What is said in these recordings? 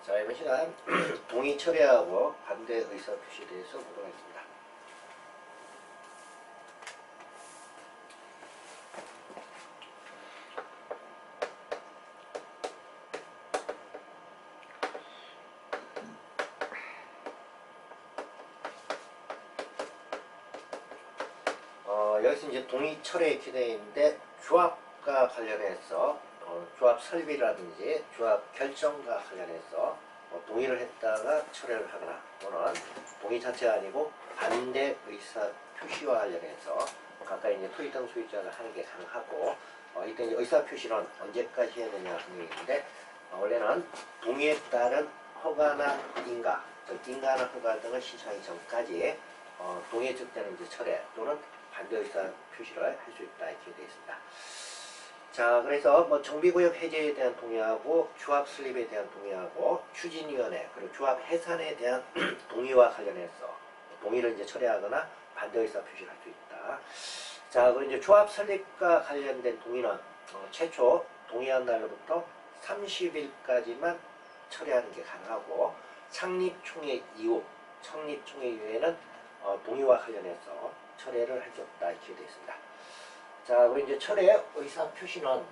자, 이번 시간 동의 철회하고 반대 의사 표시에 대해서 보도록 하겠습니다. 여기서 이제 동의 철회의 기대인데 조합과 관련해서 조합 설비라든지 조합 결정과 관련해서 동의를 했다가 철회를 하거나 또는 동의 자체가 아니고 반대 의사 표시와 관련해서 각각 이제 토지 등 소유자가 하는 게 가능하고 이때 이제 의사 표시는 언제까지 해야 되냐 하는 얘기인데 원래는 동의에 따른 허가나 인가, 인가나 허가 등을 신청하기 전까지 동의했을 때는 이제 철회 또는 반대 의사 표시를 할 수 있다 이렇게 되어 있습니다. 자, 그래서 뭐 정비구역 해제에 대한 동의하고 조합 설립에 대한 동의하고 추진위원회 그리고 조합 해산에 대한 동의와 관련해서 동의를 이제 철회하거나 반대 의사 표시를 할 수 있다. 자, 그리고 이제 조합 설립과 관련된 동의는 최초 동의한 날로부터 30일까지만 철회하는 게 가능하고 창립총회 이후 이후에는 동의와 관련해서 철회를 할 수 없다 이렇게 되어 있습니다. 자, 그리고 이제 철회 의사 표시는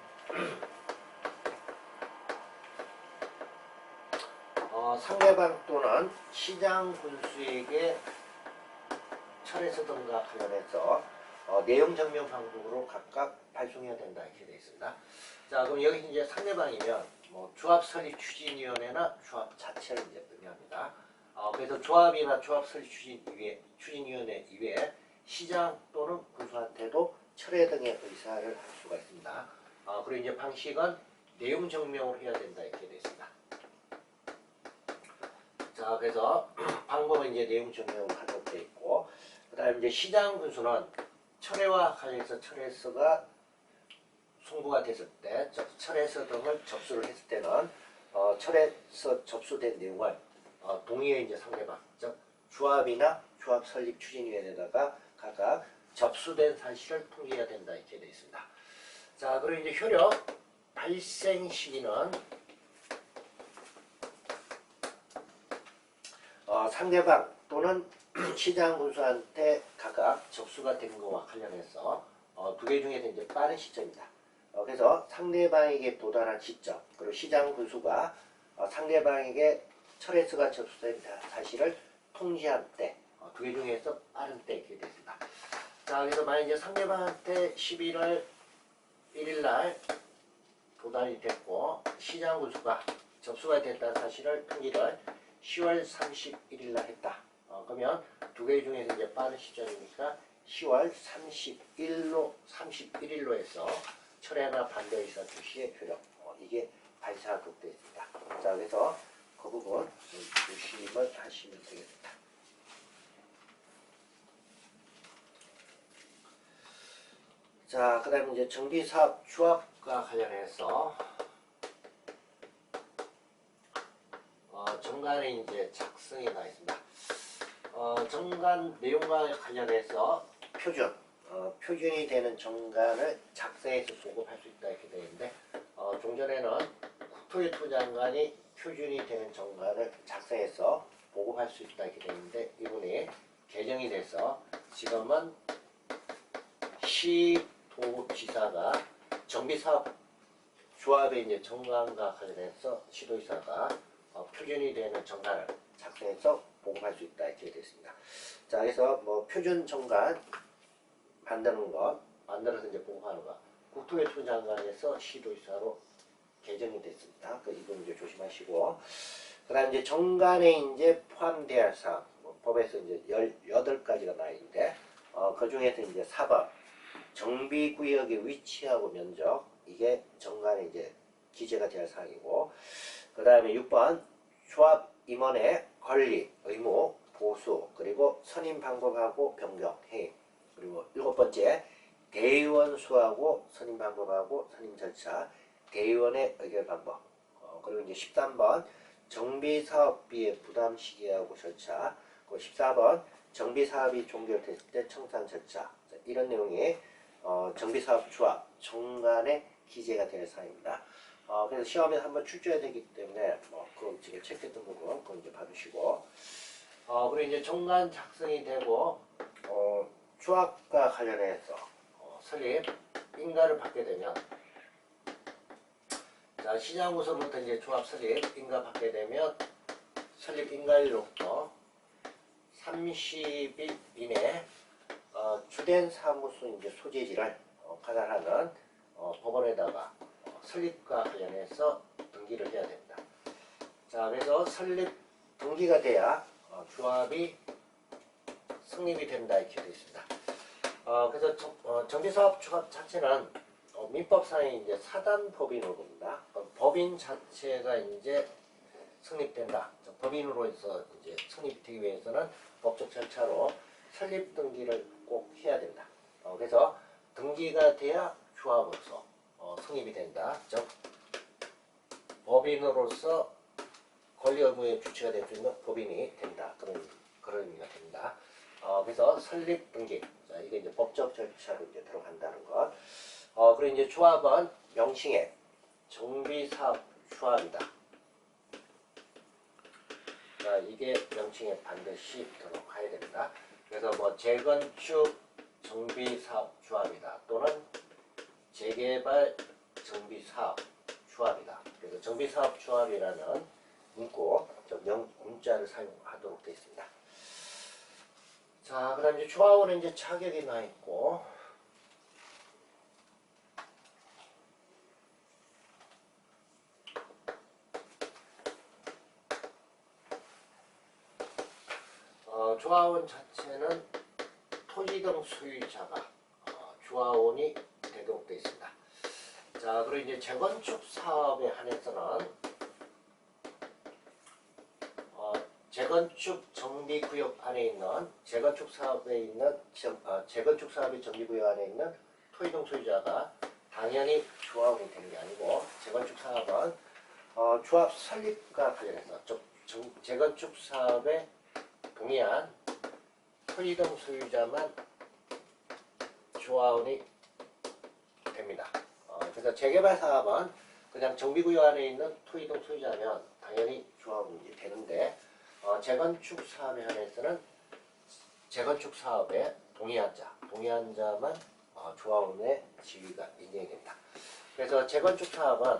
상대방 또는 시장 군수에게 철회 서점과 관련해서 내용 증명 방법으로 각각 발송해야 된다 이렇게 되어 있습니다. 자, 그럼 여기 이제 상대방이면 조합 설립 추진위원회나 조합 자체를 이제 의미합니다. 그래서 조합이나 조합 설립 추진위원회 이외에 시장 또는 군수한테도 철회 등의 의사를 할 수가 있습니다. 그리고 이제 방식은 내용 증명을 해야 된다 이렇게 되어 있습니다. 자, 그래서 방법은 이제 내용 증명으로 하도록 되어 있고, 그 다음에 이제 시장 군수는 철회와 관련해서 철회서가 송부가 됐을 때, 철회서 등을 접수를 했을 때는 철회서 접수된 내용을 동의의 이제 상대방, 즉 조합이나 조합 설립 추진위원회에다가 각각 접수된 사실을 통지해야 된다 이렇게 되어 있습니다. 자, 그리고 이제 효력 발생 시기는 상대방 또는 시장 군수한테 각각 접수가 된 것과 관련해서 두 개 중에서 이제 빠른 시점입니다. 그래서 상대방에게 도달한 시점 그리고 시장 군수가 상대방에게 철회서가 접수된 사실을 통지한 때 두 개 중에서 빠른 때 이렇게 되겠습니다. 자, 그래서 만약 이제 상대방한테 11월 1일날 도달이 됐고 시장 군수가 접수가 됐다는 사실을 통지를 10월 31일날 했다. 그러면 두 개 중에서 이제 빠른 시점이니까 10월 31일로 해서 철회나 반대 의사 표시의 효력 이게 발생하도록 되어 있습니다. 자, 그래서 그 부분 조심을 하시면 되겠습니다. 자, 그 다음에 이제 정비사업 조합과 관련해서 정관에 이제 작성이 나 있습니다. 정관 내용과 관련해서 표준이 되는 정관을 작성해서 보급할 수 있다 이렇게 되어 있는데 종전에는 국토교토부 장관이 표준이 되는 정관을 작성해서 보급할 수 있다 이렇게 되어 있는데 이분이 개정이 돼서 지금은 시도지사가 정비사업 조합의 이제 정관과 관련해서 시도지사가 표준이 되는 정관을 작성해서 보급할 수 있다 이렇게 되어 있습니다. 자, 그래서 표준 정관 만들어서 이제 보급하는 거 국토교토부 장관에서 시도지사로 개정이 됐습니다. 그 이건 이제 조심하시고, 그다음 이제 정관에 이제 포함되어야 할 사항 법에서 이제 18가지가 나와 있는데 그 중에서 이제 4번 정비구역의 위치하고 면적 이게 정관에 이제 기재가 되어야 할 사항이고, 그 다음에 6번 조합 임원의 권리, 의무, 보수, 그리고 선임 방법하고 변경, 해임. 그리고 7번째 대의원 수하고 선임 방법하고 선임 절차, 대의원의 의결 방법. 그리고 이제 13번 정비사업비의 부담 시기하고 절차. 그리고 14번 정비사업이 종결됐을 때 청산 절차. 이런 내용이 정비사업 조합 정관에 기재가 될 사항입니다. 그래서 시험에 한번 출제해야 되기 때문에 그 지금 체크했던 부분 그건 이제 봐주시고 그리고 이제 정관 작성이 되고 조합과 관련해서 설립 인가를 받게 되면 자 시장부서부터 이제 조합 설립 인가 받게 되면 설립 인가일로부터 30일 이내 주된 사무소 이제 소재지를 가산하는 법원에다가 설립과 관련해서 등기를 해야 됩니다. 자 그래서 설립 등기가 돼야 조합이 성립이 된다 이렇게 되어 있습니다. 그래서 정비사업 조합 자체는 민법상의 이제 사단법인으로 봅니다. 법인 자체가 이제 성립된다. 법인으로 해서 이제 성립되기 위해서는 법적 절차로 설립 등기를 꼭 해야 된다. 그래서 등기가 돼야 조합으로서 성립이 된다. 즉 법인으로서 권리 의무의 주체가 될 수 있는 법인이 된다. 그런 의미가 됩니다. 그래서 설립 등기. 자, 이게 이제 법적 절차로 이제 들어간다는 것. 그리고 이제 조합은 명칭에 정비사업 조합이다. 자, 이게 명칭에 반드시 들어가야 됩니다. 그래서 뭐 재건축 정비사업 조합이다. 또는 재개발 정비사업 조합이다. 그래서 정비사업 조합이라는 문구, 문자를 사용하도록 되어 있습니다. 자, 그 다음 이제 조합원은 이제 자격이 나 있고, 조합원 자체는 토지 등 소유자가 조합원이 되도록 되어 있습니다. 자, 그리고 이제 재건축 사업에 한해서는 재건축 정비구역 안에 있는 재건축 사업에 있는 재건축 사업의 정비구역 안에 있는 토지 등 소유자가 당연히 조합원이 되는 게 아니고 재건축 사업은 조합 설립과 관련해서 재건축 사업에 동의한 토지 등 소유자만 조합원이 됩니다. 그래서 재개발 사업은 그냥 정비구역 안에 있는 토지 등 소유자면 당연히 조합원이 되는데 재건축 사업에 한해서는 재건축 사업에 동의한 자만 조합원의 지위가 인정이 됩니다. 그래서 재건축 사업은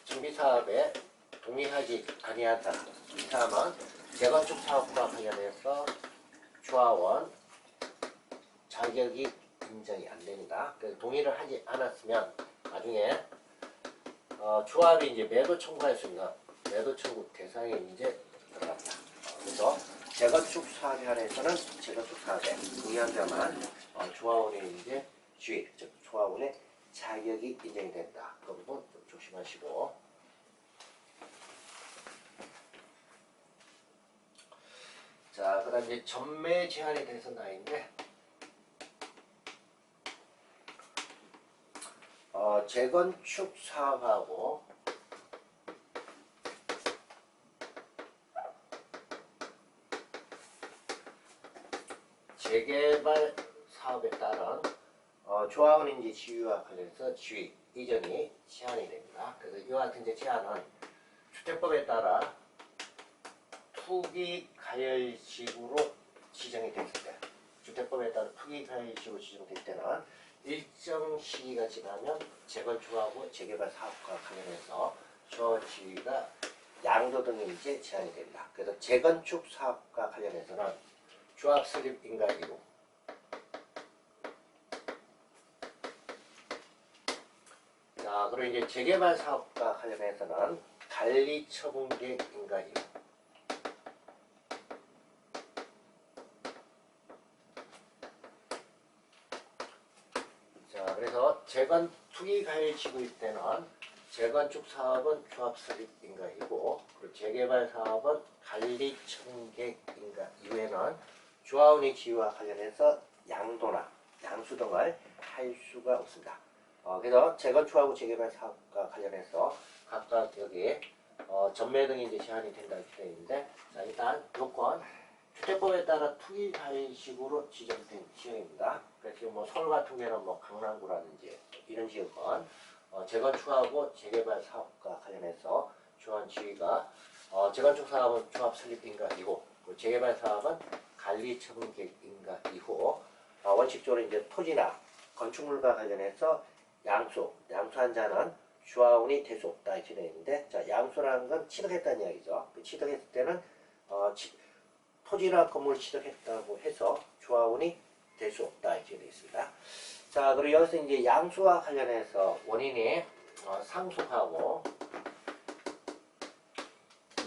정비 사업에 동의하지 아니한 사람, 이 사람은 재건축 사업과 관련해서 조합원 자격이 인정이 안 됩니다. 그래서 동의를 하지 않았으면 나중에 조합이 이제 매도 청구할 수 있는 매도 청구 대상에 이제 들어갑니다. 그래서 재건축 사업에 한해서는 재건축 사업에 동의한 자만 조합원의 이제 지위, 즉 조합원의 자격이 인정이 된다. 그 부분 좀 조심하시고. 자, 그 다음 이제 전매 제한에 대해서 나인데, 재건축 사업하고 재개발 사업에 따른 조합원인지 지위와 관련해서 지위 이전이 제한이 됩니다. 그래서 이와 같은 이제 제한은 주택법에 따라 투기 가열식으로 지정이 됐을 때, 주택법에 따라 투기 가열식으로 지정될 때는 일정 시기가 지나면 재건축하고 재개발 사업과 관련해서 저 지위가 양도 등이 이제 제한이 됩니다. 그래서 재건축 사업과 관련해서는 조합 설립 인가 이후, 자 그리고 이제 재개발 사업과 관련해서는 관리 처분계획 인가 이후, 자 그래서 투기 가열 지구일 때는 재건축 사업은 조합 설립 인가 이후, 그리고 재개발 사업은 관리 처분계획 인가 이후에는 조합원의 지위와 관련해서 양도나 양수 등을 할 수가 없습니다. 그래서 재건축하고 재개발 사업과 관련해서 각각 여기 전매 등이 이제 제한이 된다 이렇게 되어 있는데, 자 일단 요건 주택법에 따라 투기 가열식으로 지정된 지역입니다. 그래서 지금 뭐 서울 같은 경우는 뭐 강남구라든지 이런 지역은 재건축하고 재개발 사업과 관련해서 주한 지휘가 재건축 사업은 조합 설립 인가 이후, 재개발 사업은 관리 처분 계획 인가 이후 원칙적으로 이제 토지나 건축물과 관련해서 양수한 자는 주화운이 될 수 없다 이렇게 되어 있는데, 자, 양수라는 건 취득했다는 이야기죠. 그 취득했을 때는 토지나 건물을 취득했다고 해서 주화운이 될 수 없다 이렇게 되어 있습니다. 자, 그리고 여기서 이제 양수와 관련해서 원인이 상속하고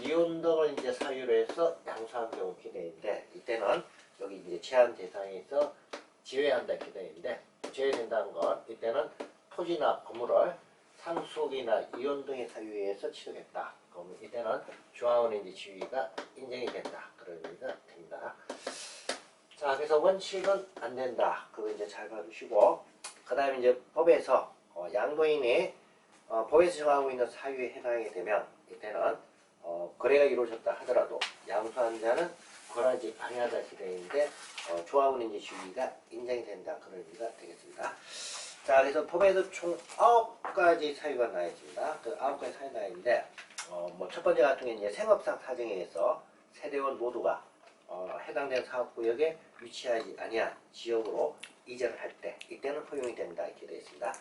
이혼 등을 이제 사유로 해서 양수한 경우 이렇게 되어 있는데, 이때는 여기 이제 제한 대상에서 제외한다 이렇게 되어 있는데, 제외된다는 건 이때는 토지나 건물을 상속이나 이혼 등의 사유에서 취득했다. 그러면 이때는 주화운의 이제 지위가 인정이 된다. 그런 의미가 됩니다. 자, 그래서 원칙은 안 된다. 그거 이제 잘 봐두시고, 그 다음에 이제 법에서 양도인이 법에서 정하고 있는 사유에 해당이 되면 이때는 거래가 이루어졌다 하더라도 양수한 자는 권하지 아니하다 이렇게 되어 있는데, 조합은 이제 지위가 인정이 된다. 그런 의미가 되겠습니다. 자, 그래서 법에서 총 9가지 사유가 나와 있습니다. 그 9가지 사유가 나와 있는데, 첫 번째 같은 경우는 이제 생업상 사정에 의해서 세대원 모두가 해당된 사업구역에 위치하지 아니한 지역으로 이전을 할 때, 이때는 허용이 된다 이렇게 되어 있습니다.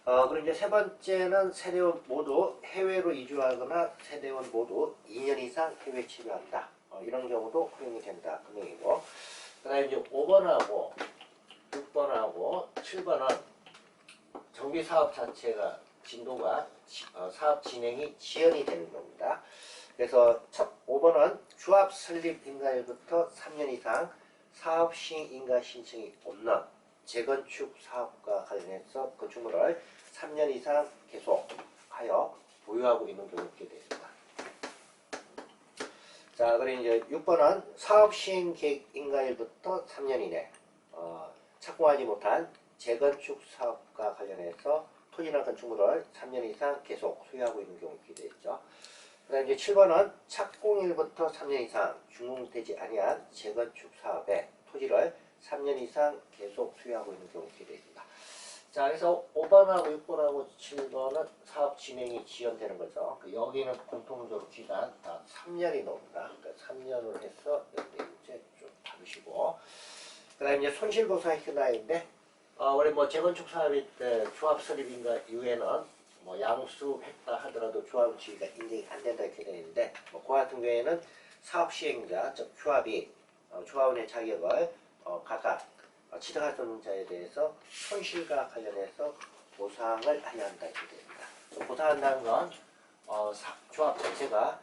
그리고 이제 세 번째는 세대원 모두 해외로 이주하거나 세대원 모두 2년 이상 해외 체류한다. 이런 경우도 허용이 된다. 그 내용이고, 그 다음에 이제 5번하고 6번하고 7번은 정비사업 자체가 진도가 사업 진행이 지연이 되는 겁니다. 그래서 5번은 주합 설립 인가일부터 3년 이상 사업 시행 인가 신청이 없는 재건축 사업과 관련해서 건축물을 3년 이상 계속하여 보유하고 있는 경우 있게 되겠습니다. 자, 그리고 이제 6번은 사업 시행 계획 인가일부터 3년 이내 착공하지 못한 재건축 사업과 관련해서 토지나 건축물을 3년 이상 계속 소유하고 있는 경우 있게 되겠죠. 그 다음에 이제 7번은 착공일부터 3년 이상 준공되지 아니한 재건축 사업에 토지를 3년 이상 계속 소유하고 있는 경우 있게 되겠습니다. 자, 그래서 5번하고 6번하고 7번은 사업 진행이 지연되는 거죠. 여기는 공통적으로 기간 다 3년이 나옵니다. 그러니까 3년을 해서 여기 이제 좀 봐주시고, 그 다음에 이제 손실보상 현황인데, 원래 재건축 사업일 때 조합 설립인가 이후에는 양수했다 하더라도 조합 지위가 인정이 안 된다 이렇게 되어 있는데, 그 같은 경우에는 사업 시행자, 즉 조합이 조합원의 자격을 각각 취득할 수 없는 자에 대해서 손실과 관련해서 보상을 하여야 한다 이렇게 됩니다. 보상한다는 건 조합 자체가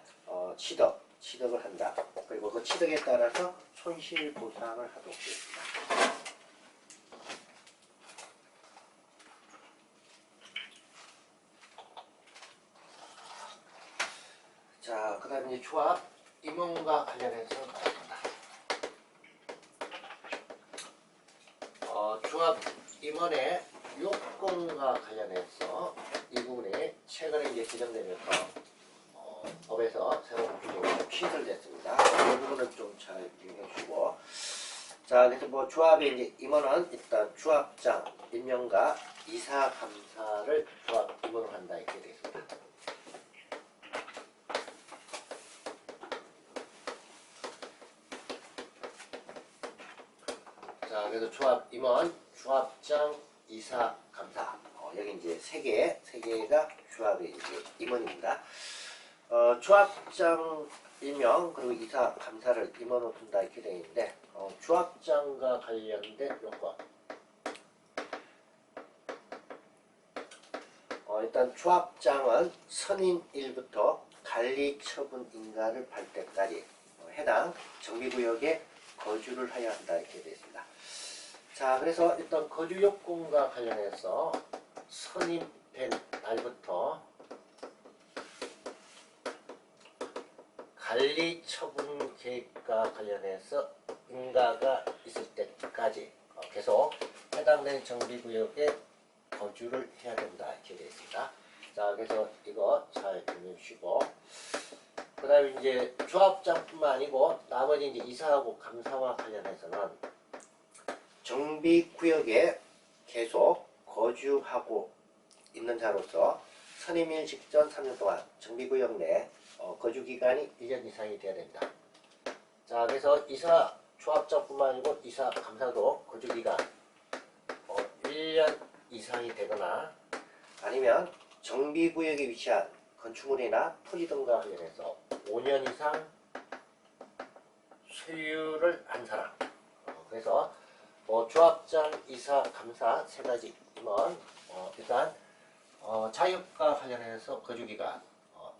취득을 한다. 그리고 그 취득에 따라서 손실 보상을 하도록 되어 있습니다. 자, 그 다음에 이제 조합 임원과 관련해서 나옵니다. 조합 임원의 요건과 관련해서 이 부분이 최근에 이제 개정되면서 법에서 새로운 규정이 신설됐습니다. 이 부분은 좀 잘 이해해 주시고, 자, 그래서 조합의 이제 임원은 일단 조합장 임명과 이사 감사를 조합 임원을 한다 이렇게 되어 있습니다. 자, 그래서 조합 임원, 조합장, 이사, 감사. 여기 이제 세 개가 조합의 이제 임원입니다. 조합장 임명 그리고 이사, 감사를 임원으로 둔다 이렇게 되어 있는데, 조합장과 관련된 요건. 일단 조합장은 선임일부터 관리처분 인가를 받을 때까지 해당 정비구역에 거주를 해야 한다 이렇게 되어 있습니다. 자, 그래서 일단 거주 요건과 관련해서 선임된 날부터 관리 처분 계획과 관련해서 인가가 있을 때까지 계속 해당된 정비구역에 거주를 해야 된다 이렇게 되어 있습니다. 자, 그래서 이거 잘 유념해 주시고, 그 다음에 이제 조합장뿐만 아니고 나머지 이제 이사하고 감사와 관련해서는 정비구역에 계속 거주하고 있는 자로서 선임일 직전 3년 동안 정비구역 내 거주기간이 1년 이상이 되어야 됩니다. 자, 그래서 이사 조합장뿐만 아니고 이사 감사도 거주기간 1년 이상이 되거나 아니면 정비구역에 위치한 건축물이나 토지 등과 관련해서 5년 이상 소유를 한 사람. 그래서 조합장, 이사, 감사 세 가지 임원 일단 자격과 관련해서 거주기간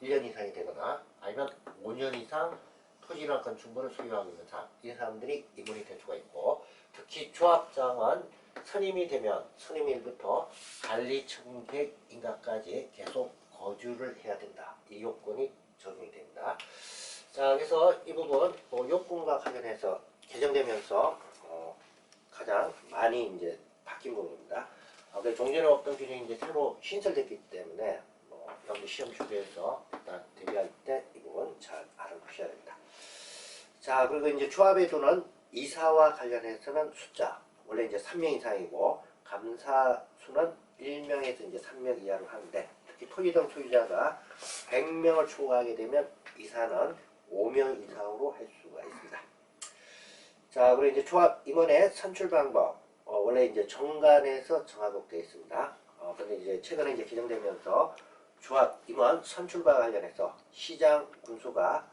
1년 이상이 되거나 아니면 5년 이상 토지나 건축물을 소유하고 있는 사람, 이 사람들이 임원이 될 수가 있고, 특히 조합장은 선임이 되면 선임일부터 관리청객인가까지 계속 거주를 해야 된다. 이 요건이 적용이 됩니다. 자, 그래서 이 부분 요건과 관련해서 개정되면서 가장 많이 이제 바뀐 부분입니다. 종전에 없던 규정이 이제 새로 신설됐기 때문에 여러분들 시험 준비해서 일단 대비할 때 이 부분 잘 알아두셔야 됩니다. 자, 그리고 이제 조합에 두는 이사와 관련해서는 숫자 원래 이제 3명 이상이고 감사 수는 1명에서 이제 3명 이하로 하는데, 특히 토지 등 소유자가 100명을 초과하게 되면 이사는 5명 이상으로 할 수가 있습니다. 자, 그리고 이제 조합 임원의 선출 방법 원래 이제 정관에서 정하도록 되어 있습니다. 근데 이제 최근에 이제 개정되면서 조합 임원 선출과 관련해서 시장 군수가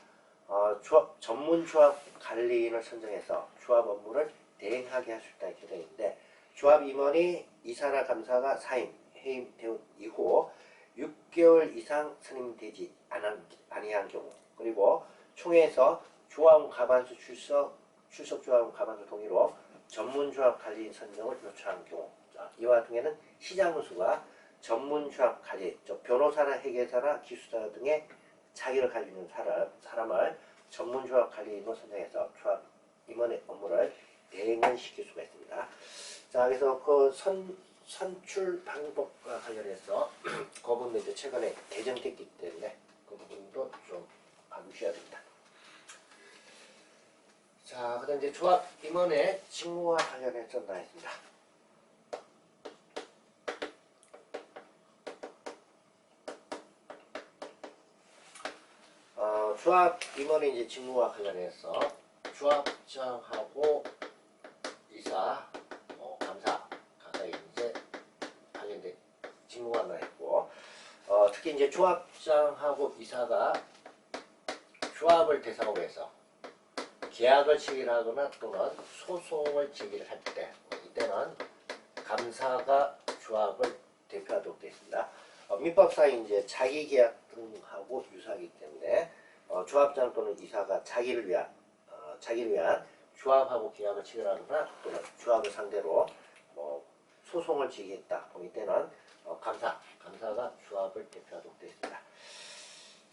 전문 조합 관리인을 선정해서 조합 업무를 대행하게 할 수 있다 이렇게 되어 있는데, 조합 임원이 이사나 감사가 사임, 해임 되온 이후 6개월 이상 선임되지 아니한 경우, 그리고 총회에서 조합원 과반수 출석 조합원 과반수 동의로 전문 조합 관리인 선정을 요청한 경우, 이와 등에는 시장 군수가 전문 조합 관리, 변호사나 회계사나 기술사 등의 자격을 가지고 있는 사람을 전문 조합 관리인으로 선정해서 조합 임원의 업무를 대행을 시킬 수가 있습니다. 자, 그래서 그 선출 방법과 관련해서 그 부분도 이제 최근에 개정됐기 때문에 그 부분도 좀 봐주셔야 됩니다. 자, 그다음 이제 조합 임원의 직무와 관련해서 나와 있습니다. 조합 임원의 이제 직무와 관련해서 조합장하고 이사, 감사 가까이 이제 관련된 직무가 나와 있고, 특히 이제 조합장하고 이사가 조합을 대상으로 해서 계약을 체결하거나 또는 소송을 제기할 때, 이때는 감사가 조합을 대표하도록 되어 있습니다. 민법상 이제 자기계약 등하고 유사하기 때문에 조합장 또는 이사가 자기를 위한 조합하고 계약을 체결하거나 또는 조합을 상대로 소송을 제기했다. 이때는 감사가 조합을 대표하도록 되어 있습니다.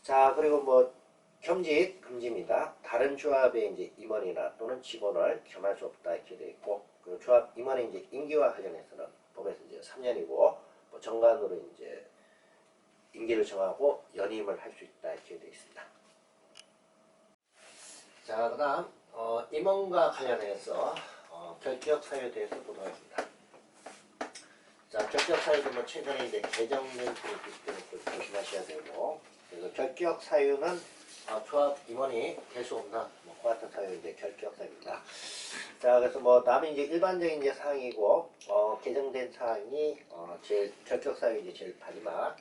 자, 그리고 겸직 금지입니다. 다른 조합의 이제 임원이나 또는 직원을 겸할 수 없다 이렇게 되어 있고, 그리고 조합 임원의 이제 임기와 관련해서는 법에서 이제 3년이고 정관으로 이제 임기를 정하고 연임을 할 수 있다 이렇게 되어 있습니다. 자, 그다음 임원과 관련해서 결격 사유에 대해서 보도록 하겠습니다. 자, 결격 사유도 최근에 이제 개정된 부분이기 때문에 조심하셔야 되고, 그래서 결격 사유는 조합 임원이 될 수 없는 그와 같은 사유 이제 결격 사유입니다. 자, 그래서 다음에 이제 일반적인 이제 사항이고 개정된 사항이 제일 결격 사유 이제 제일 마지막.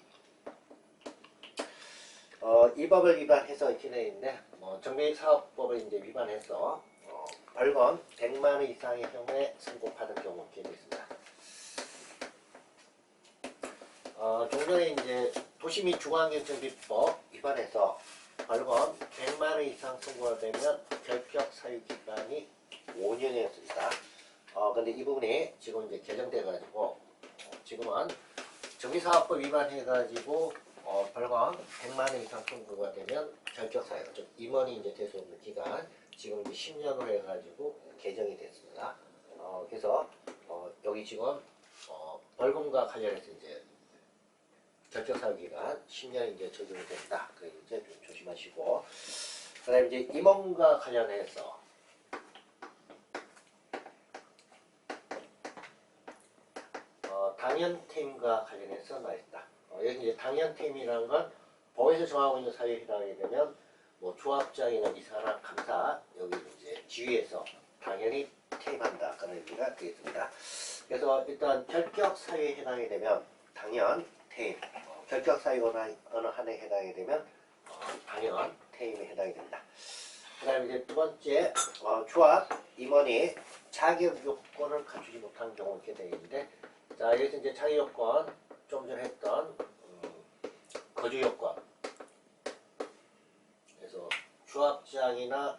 이 법을 위반해서 이렇게 되어 있는데, 정비사업법을 이제 위반해서 벌금 100만 원 이상의 경우에 선고받은 경우 이렇게 되어 있습니다. 좀 전에 이제 도시 및 주거환경정비법 위반해서 벌금 100만 원 이상 선고가 되면 결격 사유 기간이 5년이었습니다. 근데 이 부분이 지금 이제 개정돼 가지고 지금은 정비사업법 위반해가지고 벌금 100만 원 이상 선고가 되면 결격 사유, 즉 임원이 이제 될 수 없는 기간, 지금 이제 10년으로 해가지고 개정이 됐습니다. 그래서 여기 지금 벌금과 관련해서 이제 결격 사유 기간 10년 이제 적용이 된다. 그 이제 좀 조심하시고, 그다음에 이제 임원과 관련해서 당연태임과 관련해서 나와 있다. 여기 이제 당연태임이라는 건 법에서 정하고 있는 사유에 해당하게 되면 뭐 조합장이나 이사나 감사 여기 이제 지위에서 당연히 퇴임한다 그런 의미가 되겠습니다. 그래서 일단 결격 사유에 해당이 되면 당연 퇴임, 결격 사유가 어느 한에 해당이 되면 당연 퇴임에 해당이 됩니다. 그 다음에 이제 두 번째 조합 임원이 자격 요건을 갖추지 못한 경우 이렇게 되어 있는데, 자 여기서 이제 자격 요건 좀 전에 했던 거주 요건, 그래서 조합장이나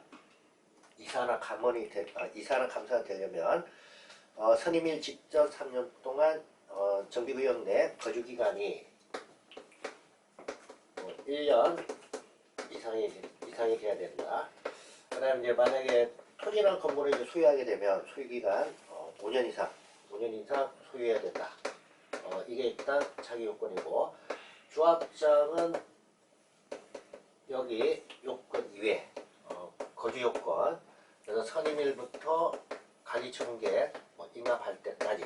이사나 이사나 감사가 되려면 선임일 직전 3년 동안 정비구역 내 거주기간이 1년 이상이 돼야 된다. 그 다음에 이제 만약에 토지나 건물을 이제 소유하게 되면 소유기간 5년 이상 소유해야 된다. 이게 일단 자기 요건이고, 조합장은 여기 요건 이외 거주 요건, 그래서 선임일부터 관리청계 인가할 때까지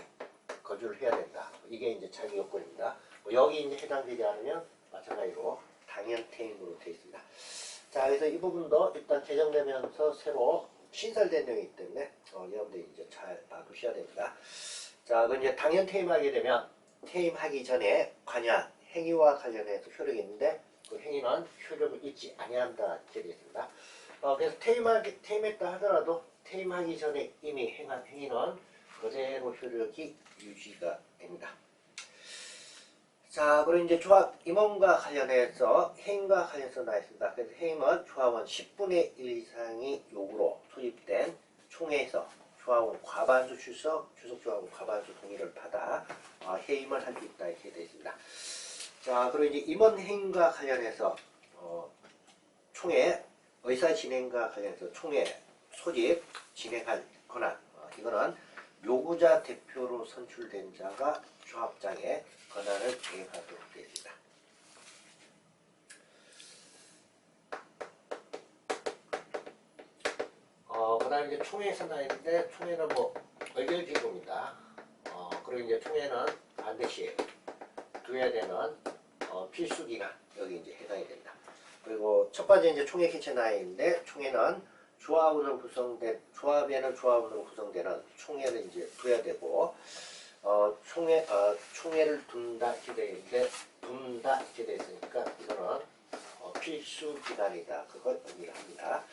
거주를 해야 된다. 이게 이제 자기 요건입니다. 여기 이제 해당되지 않으면 마찬가지로 당연퇴임으로 되어 있습니다. 자, 그래서 이 부분도 일단 개정되면서 새로 신설된 내용이기 때문에 여러분들이 이제 잘 봐두셔야 됩니다. 자, 그 이제 당연퇴임하게 되면 퇴임하기 전에 관여한 행위와 관련해서 효력이 있는데 그 행위는 효력을 잊지 아니한다 이렇게 되어 있습니다. 그래서 퇴임했다 하더라도 퇴임하기 전에 이미 행한 행위는 그대로 효력이 유지가 됩니다. 자, 그리고 이제 조합 임원과 관련해서 해임과 관련해서 나와 있습니다. 그래서 해임은 조합원 10분의 1 이상이 요구로 소집된 총회에서 조합원 과반수 출석 조합원 과반수 동의를 받아 해임을 할 수 있다 이렇게 되어 있습니다. 자, 그리고 이제 임원 해임과 관련해서 총회 의사 진행과 관련해서 총회 소집 진행할 권한, 이거는 요구자 대표로 선출된 자가 조합장의 권한을 대행하도록 되어 있습니다. 그 다음에 이제 총회에서 나있는데, 총회는 뭐 의결기구입니다. 그리고 이제 총회는 반드시 둬야 되는 필수기간, 여기 이제 해당이 됩니다. 그리고 첫 번째 이제 총회 개최 나이인데, 총회는 조합원으로 구성되는 총회를 이제 둬야 되고, 총회를 둔다 이렇게 되어 있는데, 둔다 이렇게 되어 있으니까 이거는 필수 기간이다. 그걸 의미를 합니다.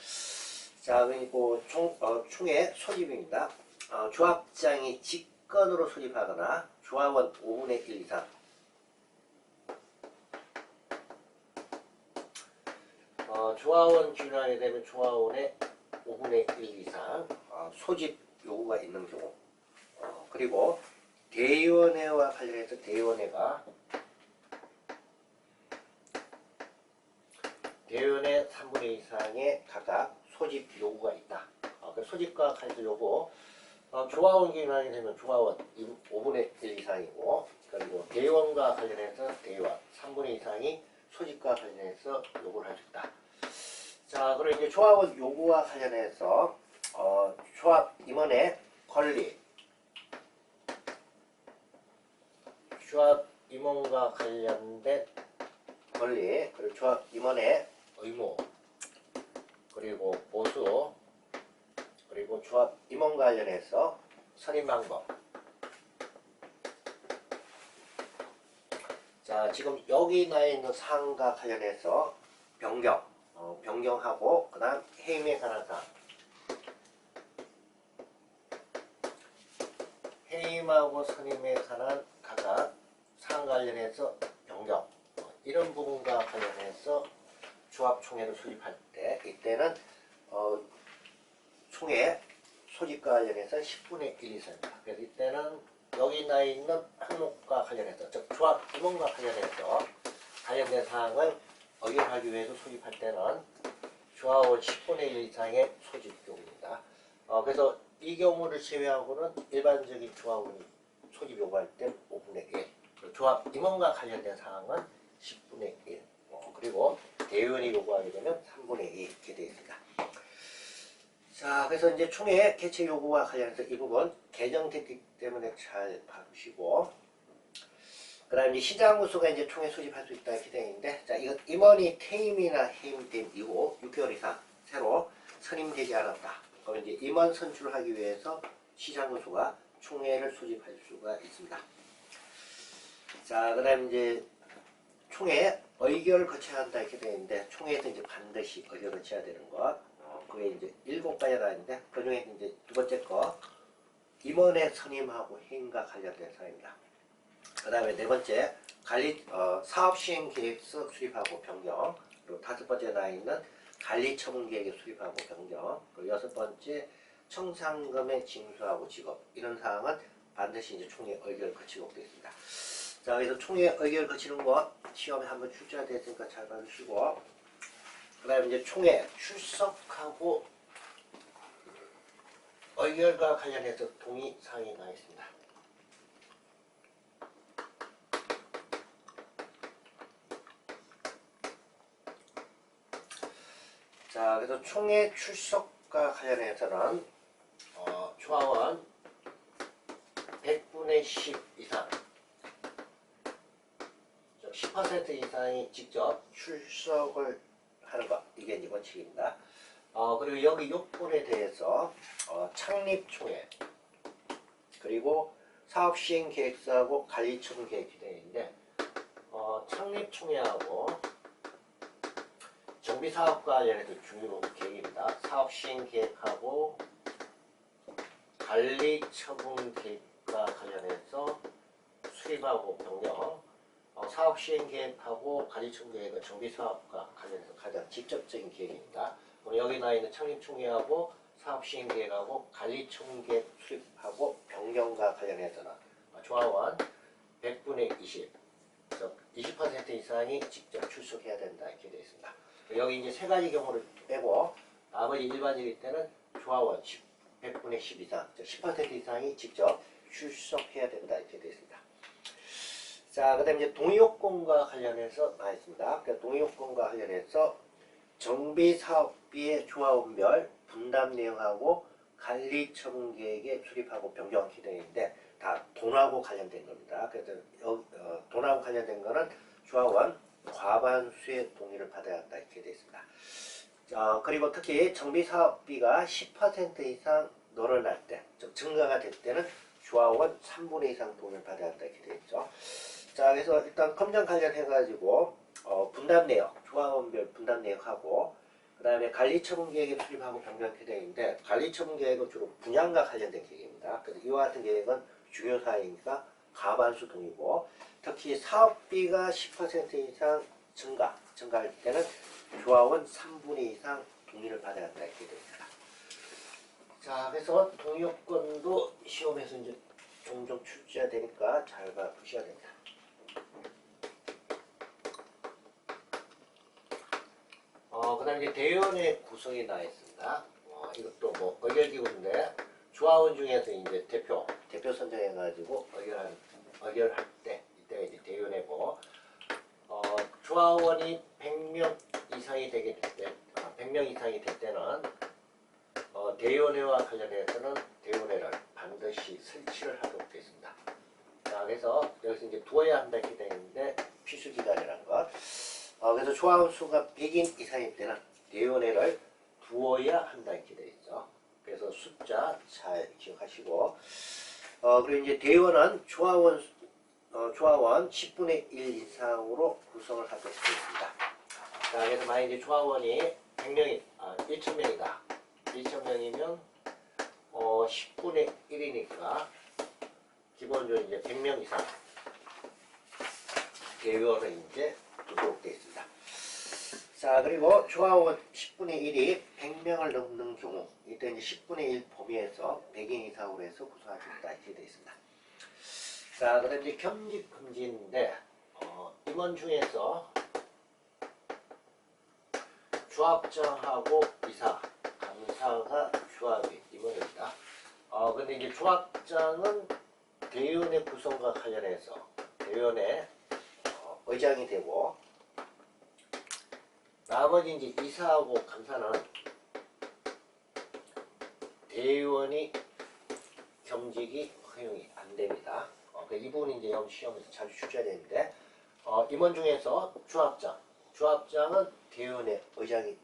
자, 그리고 총회 소집입니다. 조합장이 직권으로 소집하거나 조합원 5분의 1 이상, 조합원 기준하게 되면 조합원의 5분의 1 이상 소집 요구가 있는 경우, 그리고 대의원회와 관련해서 대의원회 3분의 2 이상의 각각 소집 요구가 있다. 그 소집과 관련해서 요구, 조합원 기준하게 되면 조합원 5분의 1 이상이고, 그리고 대의원과 관련해서 대의원 3분의 2 이상이 소집과 관련해서 요구를 할 수 있다. 자, 그리고 이제 조합원 요구와 관련해서 조합 임원의 권리, 조합 임원과 관련된 권리, 그리고 조합 임원의 의무, 그리고 보수, 그리고 조합 임원 관련해서 선임 방법. 자, 지금 여기 나와 있는 사항과 관련해서 변경하고, 그 다음 해임에 관한 사항, 해임하고 선임에 관한 각각 사항 관련해서 변경, 이런 부분과 관련해서 조합총회를 소집할 때, 이때는 총회 소집과 관련해서 10분의 1 이상입니다. 그래서 이때는 여기 나와 있는 항목과 관련해서, 즉 조합 임원과 관련해서 관련된 사항을 의결하기 위해서 소집할 때는 조합원 10분의 1 이상의 소집 요구입니다. 그래서 이 경우를 제외하고는 일반적인 조합원이 소집 요구할 때 5분의 1, 조합 임원과 관련된 사항은 10분의 1, 그리고 대의원이 요구하게 되면 3분의 2 이렇게 되어 있습니다. 자, 그래서 이제 총회 개최 요구와 관련해서 이 부분 개정됐기 때문에 잘 봐주시고, 그다음에 시장구수가 이제 총회 소집할 수 있다 이렇게 되어 있는데, 자, 이거 임원이 퇴임이나 해임된 이후 6개월 이상 새로 선임되지 않았다. 그럼 이제 임원 선출하기 위해서 시장구수가 총회를 소집할 수가 있습니다. 자, 그다음 이제 총회 의결을 거쳐야 한다 이렇게 되어 있는데, 총회에서 이제 반드시 의결을 거쳐야 되는 것. 그게 이제 7가지가 있는데, 그 중에 이제 두 번째 거 임원의 선임하고 해임과 관련된 사항입니다. 그 다음에 네 번째 사업시행계획서 수립하고 변경. 그리고 다섯 번째 나와 있는 관리처분계획 수립하고 변경. 그리고 여섯 번째 청산금의 징수하고 지급. 이런 사항은 반드시 이제 총회 의결을 거치도록 되어 있습니다. 자, 그래서 총회 의결을 거치는 거 시험에 한번 출제가 됐으니까 잘 봐주시고, 그 다음에 이제 총회 출석하고 의결과 관련해서 동의사항이 나와 있습니다. 자, 그래서 총회 출석과 관련해서는 조합원 100분의 10 이상, 10% 이상이 직접 출석을 하는 것, 이게 이제 원칙입니다. 그리고 여기 요건에 대해서 창립총회, 그리고 사업시행계획서하고 관리처분계획이 되어 있는데, 창립총회하고 정비사업과 관련해서 중요 계획입니다. 사업시행계획하고 관리처분계획과 관련해서 수립하고 변경, 사업시행계획하고 관리처분계획은 정비사업과 관련해서 가장 직접적인 계획입니다. 오늘 여기 나와 있는 창립총회하고 사업시행계획하고 관리처분계획 수립하고 변경과 관련해서는 조합원 100분의 20, 20% 이상이 직접 출석해야 된다 이렇게 되어 있습니다. 여기 이제 세 가지 경우를 빼고 나머지 일반적일 때는 조합원 100분의 10 이상, 10% 이상이 직접 출석해야 된다 이렇게 되어 있습니다. 자, 그 다음에 이제 동의요건과 관련해서 나와 있습니다. 그러니까 동의요건과 관련해서 정비사업비의 조합원별 분담 내용하고 관리처분계획에 수립하고 변경하게 되어 있는데, 다 돈하고 관련된 겁니다. 그래서 돈하고 관련된 거는 조합원 과반수의 동의를 받아야 한다 이렇게 되어 있습니다. 그리고 특히 정비사업비가 10% 이상 늘어날 때, 즉 증가가 될 때는 조합원 3분의 2 이상 동의를 받아야 한다 이렇게 되어 있죠. 자, 그래서 일단 검정 관련해가지고 분담 내역, 조합원별 분담 내역하고, 그 다음에 관리처분계획에 수립하고 변경하게 되어 있는데, 관리처분계획은 주로 분양과 관련된 계획입니다. 그래서 이와 같은 계획은 중요 사항이니까 과반수 동의고, 특히 사업비가 10% 이상 증가할 때는 조합원 3분의 2 이상 동의를 받아야 한다 이렇게 됩니다. 자, 그래서 동의요건도 시험에서 이제 종종 출제가 되니까 잘 보셔야 됩니다. 그 다음에 이제 대의원의 구성이 나와 있습니다. 이것도 뭐 의결기구인데, 조합원 중에서 이제 대표 선정해가지고 의결할 때, 이때가 이제 대의원이고, 조합원이 100명 이상이 되게 될 때, 100명 이상이 될 때는 대의원회와 관련해서는 대의원회를 반드시 설치를 하도록 되어 있습니다. 자, 그래서 여기서 이제 두어야 한다 이렇게 되어 있는데, 필수기간이라는 것. 그래서 조합원 수가 100인 이상일 때는 대의원회를 두어야 한다 이렇게 되어 있죠. 그래서 숫자 잘 기억하시고, 그리고 이제 대의원은 조합원 10분의 1 이상으로 구성을 할 것이 되겠습니다. 자, 그래서 만약 이제 조합원이 100명이 1000명이다. 1000명이면 10분의 1이니까 기본적으로 이제 100명 이상 대의원을 이제 두도록 되어 있습니다. 자, 그리고 조합원 10분의 1이 100명을 넘는 경우, 이때 이제 10분의 1 범위에서 100인 이상으로 해서 구성할 수 있다 이렇게 되어 있습니다. 자, 그 다음에 이제 겸직 금지인데, 임원 중에서 조합장하고 이사, 감사가 조합이 임원입니다. 근데 이제 조합장은 대의원의 구성과 관련해서 대의원의 의장이 되고, 나머지 이제 이사하고 감사는 대의원이 겸직이 허용이 안 됩니다. 이 부분이 이제 시험에서 자주 출제되는데 임원 중에서 주합장은 대의원의 의장이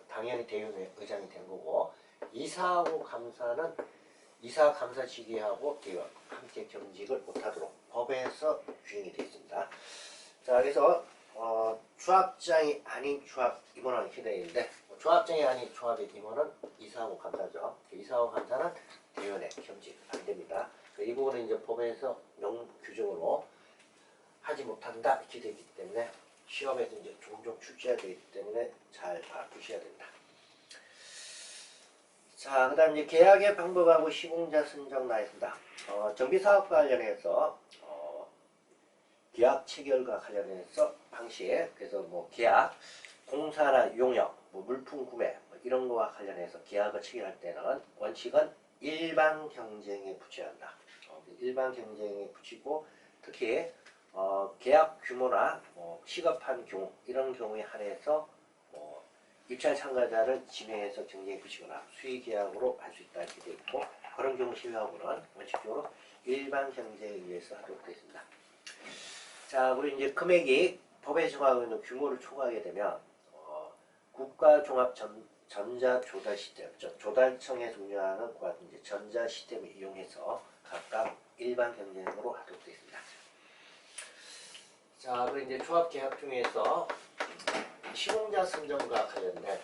당연히 대의원의 의장이 된 거고 이사하고 감사는 이사 감사 직위하고 대의원 함께 겸직을 못하도록 법에서 규정이 되어 있습니다. 자 그래서 주합장이 아닌 주합 임원은 이렇게 되어 있는데 주합장이 아닌 주합의 임원은 이사하고 감사죠. 이사하고 감사는 대의원의 겸직 안 됩니다. 이 부분은 이제 법에서 명규정으로 하지 못한다 이렇게 되기 때문에 시험에서 이제 종종 출제가 되기 때문에 잘 알아두셔야 된다. 자, 그 다음 이제 계약의 방법하고 시공자 선정 나있습니다. 정비사업과 관련해서 계약 체결과 관련해서 방식, 그래서 뭐 계약, 공사나 용역, 뭐 물품 구매 이런 거와 관련해서 계약을 체결할 때는 원칙은 일반 경쟁에 붙여야 한다. 일반 경쟁에 붙이고 특히 계약 규모나 시급한 경우 이런 경우에 한해서 입찰 참가자를 지명해서 경쟁에 붙이거나 수의 계약으로 할 수 있다 이렇게 되어 있고 그런 경우 시행하고는 원칙적으로 일반 경쟁에 의해서 하도록 되어 있습니다. 자, 그리고 이제 금액이 법에 정하고 있는 규모를 초과하게 되면 국가종합 전자조달 시스템, 조달청에서 운영하는 그와 같은 이제 전자 시스템을 이용해서 각각 일반 경쟁으로 하도록 되어 있습니다. 자, 그리고 이제 조합 계약 중에서 시공자 선정과 관련된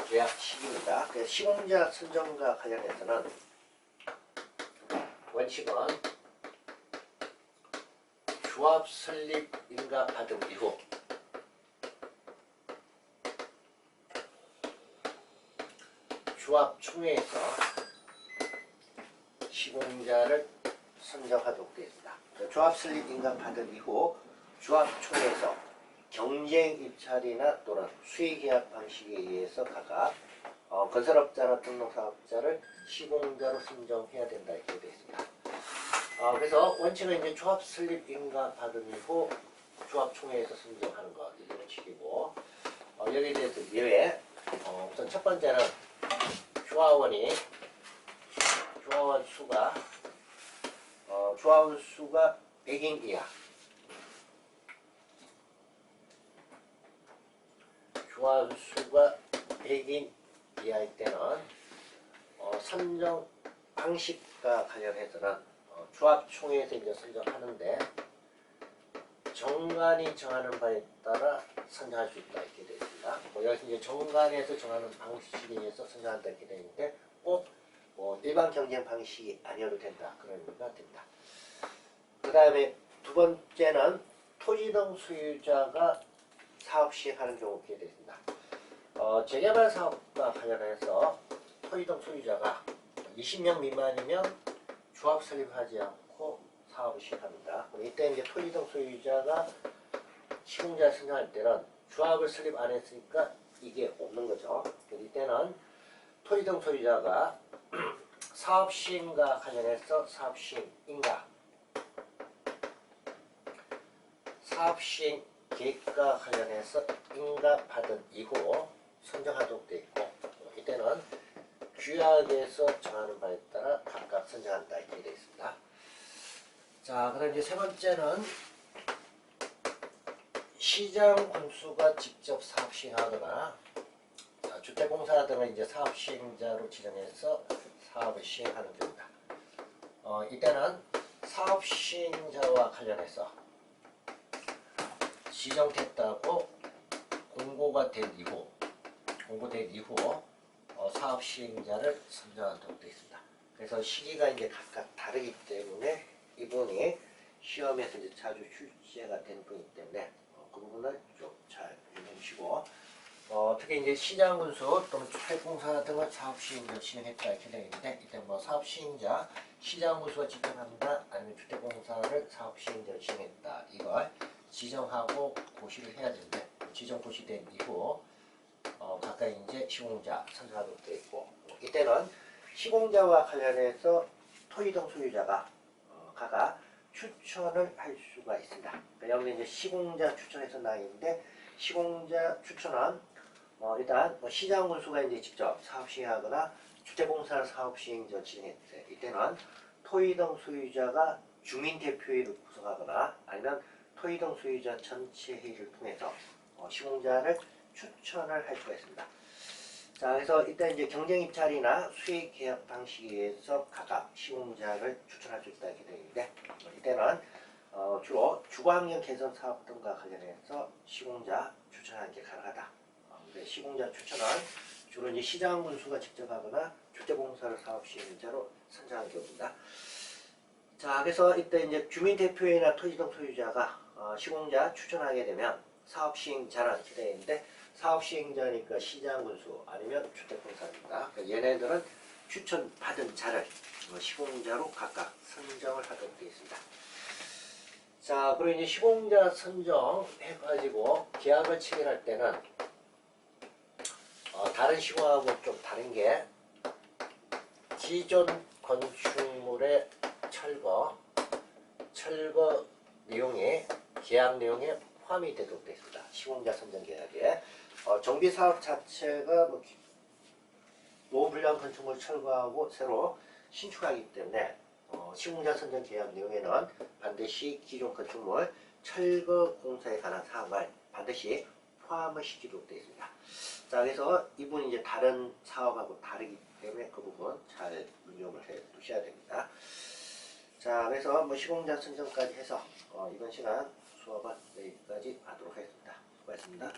계약 시기입니다. 그래서 시공자 선정과 관련해서는 원칙은 조합 설립 인가 받음 이후 조합총회에서 시공자를 선정하도록 되어 있습니다. 조합 설립 인가 받은 이후 조합총회에서 경쟁 입찰이나 또는 수의계약 방식에 의해서 각각 건설업자나 등록사업자를 시공자로 선정해야 된다 이렇게 되어 있습니다. 그래서 원칙은 이제 조합 설립 인가 받은 이후 조합총회에서 선정하는 것 이게 원칙이고 여기에 대해서 예외 우선 첫 번째는 조합원 수가 100인 이하 조합원 수가 100인 이하일 때는 선정 방식과 관련해서는 조합총회에서 이제 선정하는데 정관이 정하는 바에 따라 선정할 수 있다 이렇게 되어 있습니다. 여기서 이제 정관에서 정하는 방식에 의해서 선정한다 이렇게 되어 있는데 꼭 일반 경쟁 방식이 아니어도 된다 그런 의미가 됩니다. 그 다음에 두 번째는 토지 등 소유자가 사업 시행하는 경우 이렇게 되어 있습니다. 재개발 사업과 관련해서 토지 등 소유자가 20명 미만이면 조합 설립하지 않고 사업을 시행합니다. 이때 이제 토지 등 소유자가 시공자를 선정할 때는 조합을 설립 안 했으니까 이게 없는 거죠. 이때는 토지 등 소유자가 사업 시행과 관련해서 사업 시행 인가, 사업 시행 계획과 관련해서 인가 받은 이후 선정하도록 되어 있고 이때는 규약에서 정하는 바에 따라 각각 선정한다 이렇게 되어 있습니다. 자, 그다음 이제 세 번째는 시장 군수가 직접 사업 시행하거나 주택공사 등을 이제 사업 시행자로 지정해서 사업을 시행하는 경우다. 이때는 사업 시행자와 관련해서 지정됐다고 공고된 이후 사업 시행자를 선정하도록 되어 있습니다. 그래서 시기가 이제 각각 다르기 때문에 이분이 시험에서 이제 자주 출제가 되는 분이기 때문에 그 부분을 좀 잘 유념해 주시고 특히 이제 시장 군수 또는 주택공사 등을 사업 시행자로 진행했다 이렇게 되어 있는데 이때 사업 시행자 시장 군수가 직접 한다 아니면 주택공사를 사업 시행자로 진행했다 이걸 지정하고 고시를 해야 되는데 지정 고시된 이후 각각 이제 시공자 선정하도록 되어 있고 이때는 시공자와 관련해서 토지 등 소유자가 각각 추천을 할 수가 있습니다. 그러니까 여기 이제 시공자 추천해서 나와 있는데 시공자 추천은 일단 시장 군수가 이제 직접 사업 시행하거나 주택공사 사업 시행전 진행 때 이때는 토의동 소유자가 주민대표회의를 구성하거나 아니면 토의동 소유자 전체 회의를 통해서 시공자를 추천을 할 수가 있습니다. 자, 그래서 이때 이제 경쟁 입찰이나 수익 계약 방식에 의해서 각각 시공자를 추천할 수 있다 이렇게 되어 있는데 이때는 주로 주거환경 개선 사업 등과 관련해서 시공자 추천하는 게 가능하다. 시공자 추천은 주로 이제 시장 군수가 직접 하거나 주택공사를 사업 시행자로 선정하는 경우입니다. 자, 그래서 이때 이제 주민대표회나 토지동 소유자가 시공자 추천하게 되면 사업 시행자는 이렇게 되어 있는데 사업 시행자니까 시장 군수 아니면 주택공사입니다. 얘네들은 추천받은 자를 시공자로 각각 선정을 하도록 되어 있습니다. 자, 그리고 이제 시공자 선정해가지고 계약을 체결할 때는 다른 시공하고 좀 다른 게 기존 건축물의 철거 내용이 계약 내용에 포함이 되도록 되어 있습니다. 시공자 선정 계약에 정비 사업 자체가 노후불량 건축물 철거하고 새로 신축하기 때문에 시공자 선정 계약 내용에는 반드시 기존 건축물 철거 공사에 관한 사항을 반드시 포함을 시키도록 되어 있습니다. 자, 그래서 이분이 이제 다른 사업하고 다르기 때문에 그 부분 잘 운용을 해 두셔야 됩니다. 자, 그래서 시공자 선정까지 해서 이번 시간 수업은 여기까지 하도록 하겠습니다. 수고하셨습니다.